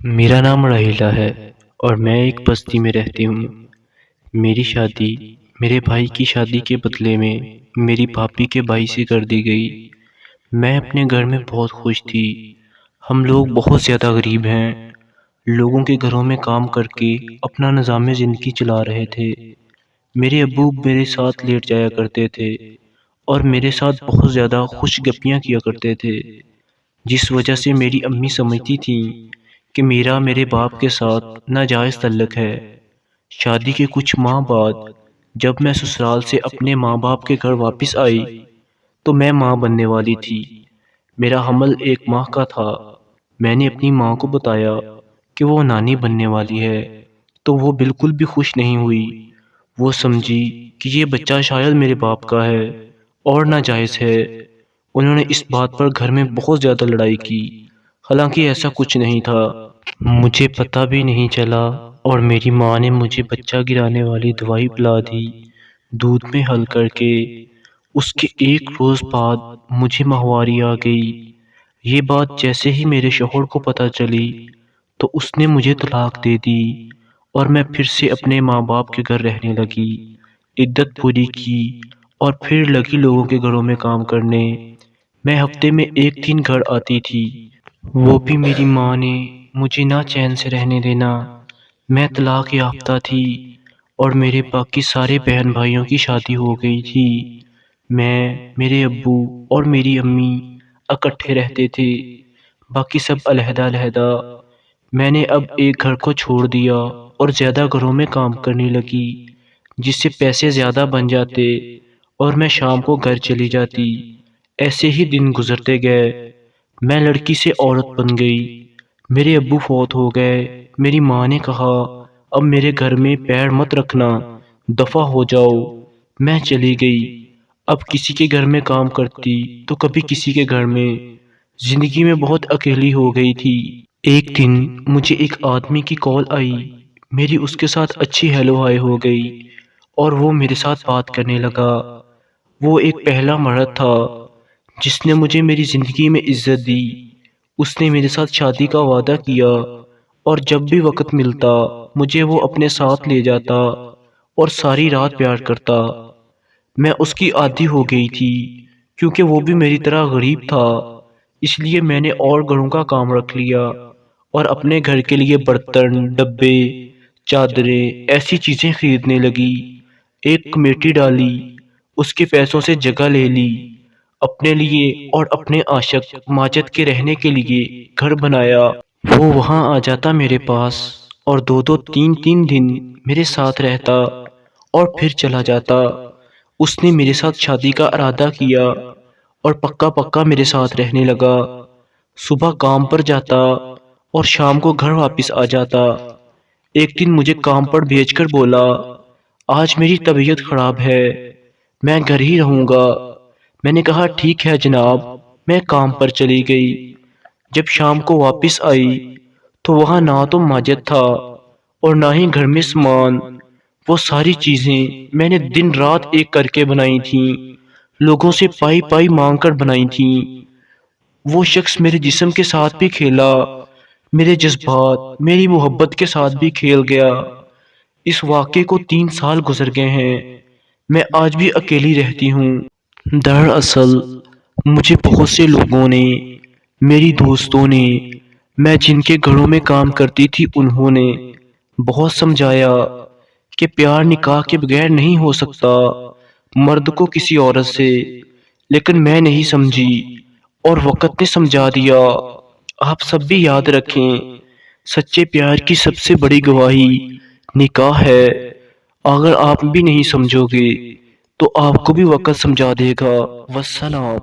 میرا نام راہیلہ ہے اور میں ایک بستی میں رہتی ہوں۔ میری شادی میرے بھائی کی شادی کے بدلے میں میری بھابھی کے بھائی سے کر دی گئی۔ میں اپنے گھر میں بہت خوش تھی۔ ہم لوگ بہت زیادہ غریب ہیں، لوگوں کے گھروں میں کام کر کے اپنا نظام زندگی چلا رہے تھے۔ میرے ابو میرے ساتھ لیٹ جایا کرتے تھے اور میرے ساتھ بہت زیادہ خوش گپیاں کیا کرتے تھے، جس وجہ سے میری امی سمجھتی تھیں کہ میرا میرے باپ کے ساتھ ناجائز تعلق ہے۔ شادی کے کچھ ماہ بعد جب میں سسرال سے اپنے ماں باپ کے گھر واپس آئی تو میں ماں بننے والی تھی۔ میرا حمل 1 ماہ کا تھا۔ میں نے اپنی ماں کو بتایا کہ وہ نانی بننے والی ہے تو وہ بالکل بھی خوش نہیں ہوئی۔ وہ سمجھی کہ یہ بچہ شاید میرے باپ کا ہے اور ناجائز ہے۔ انہوں نے اس بات پر گھر میں بہت زیادہ لڑائی کی، حالانکہ ایسا کچھ نہیں تھا۔ مجھے پتہ بھی نہیں چلا اور میری ماں نے مجھے بچہ گرانے والی دوائی پلا دی دودھ میں حل کر کے۔ اس کے 1 روز بعد مجھے ماہواری آ گئی۔ یہ بات جیسے ہی میرے شوہر کو پتہ چلی تو اس نے مجھے طلاق دے دی اور میں پھر سے اپنے ماں باپ کے گھر رہنے لگی۔ عدت پوری کی اور پھر لگی لوگوں کے گھروں میں کام کرنے۔ میں ہفتے میں 1 دن گھر آتی تھی، وہ بھی میری ماں نے مجھے نہ چین سے رہنے دینا۔ میں طلاق یافتہ تھی اور میرے باقی سارے بہن بھائیوں کی شادی ہو گئی تھی۔ میں، میرے ابو اور میری امی اکٹھے رہتے تھے، باقی سب علیحدہ علیحدہ۔ میں نے اب ایک گھر کو چھوڑ دیا اور زیادہ گھروں میں کام کرنے لگی، جس سے پیسے زیادہ بن جاتے اور میں شام کو گھر چلی جاتی۔ ایسے ہی دن گزرتے گئے۔ میں لڑکی سے عورت بن گئی۔ میرے ابو فوت ہو گئے۔ میری ماں نے کہا اب میرے گھر میں پیر مت رکھنا، دفع ہو جاؤ۔ میں چلی گئی۔ اب کسی کے گھر میں کام کرتی تو کبھی کسی کے گھر میں۔ زندگی میں بہت اکیلی ہو گئی تھی۔ ایک دن مجھے ایک آدمی کی کال آئی۔ میری اس کے ساتھ اچھی ہیلو ہائی ہو گئی اور وہ میرے ساتھ بات کرنے لگا۔ وہ ایک پہلا مرد تھا جس نے مجھے میری زندگی میں عزت دی۔ اس نے میرے ساتھ شادی کا وعدہ کیا اور جب بھی وقت ملتا مجھے وہ اپنے ساتھ لے جاتا اور ساری رات پیار کرتا۔ میں اس کی عادی ہو گئی تھی کیونکہ وہ بھی میری طرح غریب تھا، اس لیے میں نے اور گھروں کا کام رکھ لیا اور اپنے گھر کے لیے برتن، ڈبے، چادریں ایسی چیزیں خریدنے لگی۔ ایک کمیٹی ڈالی، اس کے پیسوں سے جگہ لے لی، اپنے لیے اور اپنے عاشق ماجد کے رہنے کے لیے گھر بنایا۔ وہ وہاں آ جاتا میرے پاس اور 2 3 دن میرے ساتھ رہتا اور پھر چلا جاتا۔ اس نے میرے ساتھ شادی کا ارادہ کیا اور پکا پکا میرے ساتھ رہنے لگا۔ صبح کام پر جاتا اور شام کو گھر واپس آ جاتا۔ ایک دن مجھے کام پر بھیج کر بولا آج میری طبیعت خراب ہے، میں گھر ہی رہوں گا۔ میں نے کہا ٹھیک ہے جناب۔ میں کام پر چلی گئی۔ جب شام کو واپس آئی تو وہاں نہ تو ماجد تھا اور نہ ہی گھر میں سامان۔ وہ ساری چیزیں میں نے دن رات ایک کر کے بنائی تھیں، لوگوں سے پائی پائی مانگ کر بنائی تھیں۔ وہ شخص میرے جسم کے ساتھ بھی کھیلا، میرے جذبات، میری محبت کے ساتھ بھی کھیل گیا۔ اس واقعے کو 3 سال گزر گئے ہیں۔ میں آج بھی اکیلی رہتی ہوں۔ دراصل مجھے بہت سے لوگوں نے، میری دوستوں نے، میں جن کے گھروں میں کام کرتی تھی انہوں نے بہت سمجھایا کہ پیار نکاح کے بغیر نہیں ہو سکتا مرد کو کسی عورت سے، لیکن میں نہیں سمجھی اور وقت نے سمجھا دیا۔ آپ سب بھی یاد رکھیں، سچے پیار کی سب سے بڑی گواہی نکاح ہے۔ اگر آپ بھی نہیں سمجھو گے تو آپ کو بھی وقت سمجھا دے گا۔ والسلام۔